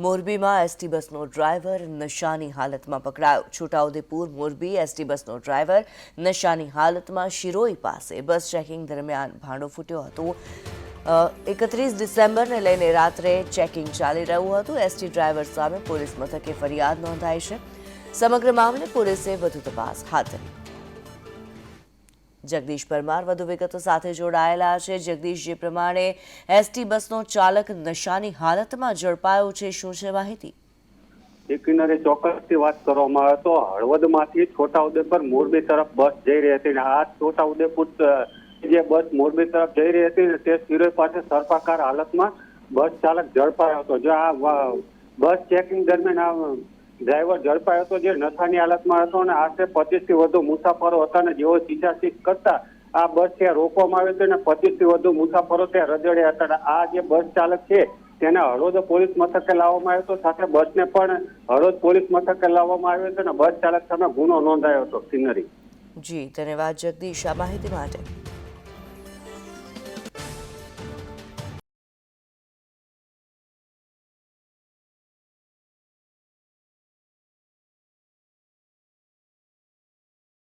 મોરબીમાં એસટી બસનો ડ્રાઈવર નશાની હાલતમાં પકડાયો. છોટાઉદેપુર મોરબી એસટી બસનો ડ્રાઈવર નશાની હાલતમાં શિરોઈ પાસે બસ ચેકિંગ દરમિયાન ભાંડો ફૂટ્યો હતો. 31 ડિસેમ્બરને લઈને રાત્રે ચેકિંગ ચાલી રહ્યું હતું. એસટી ડ્રાઈવર સામે પોલીસ મથકે ફરિયાદ નોંધાઈ છે. સમગ્ર મામલે પોલીસે વધુ તપાસ હાથ ધરી. જગદીશ પરમાર વધુ વિગતો સાથે જોડાયેલા છે. જગદીશ, જે પ્રમાણે એસટી બસનો ચાલક નશાની હાલતમાં ઝડપાયો છે, શું છે માહિતી? એકંદરે ચોક્કસથી વાત કરવામાં આવે તો હળવદમાંથી છોટાઉદેપુર મોરબી તરફ બસ જઈ રહી હતી. આ છોટાઉદેપુર જે બસ મોરબી તરફ જઈ રહી હતી તે શિરોઈ પાસે સર્પાકાર હાલતમાં બસ ચાલક ઝડપાયો હતો. જો આ બસ ચેકિંગ દરમિયાન આ ડ્રાઈવર ઝડપાયો હતો જે નશાની હાલતમાં હતો અને આશરે 25 થી વધુ મુસાફરો હતા અને જેઓ ચીસાચીસ કરતા આ બસ ત્યાં રોકવામાં આવી હતી અને 25 થી વધુ મુસાફરો ત્યાં રજડ્યા હતા. આ જે બસ ચાલક છે તેને હળવદ પોલીસ મથકે લાવવામાં આવ્યો હતો. સાથે બસને પણ હળવદ પોલીસ મથકે લાવવામાં આવ્યો હતો અને બસ ચાલક સામે ગુનો નોંધાયો હતો. સિનરી જી, ધન્યવાદ જગદીશ આ માહિતી માટે.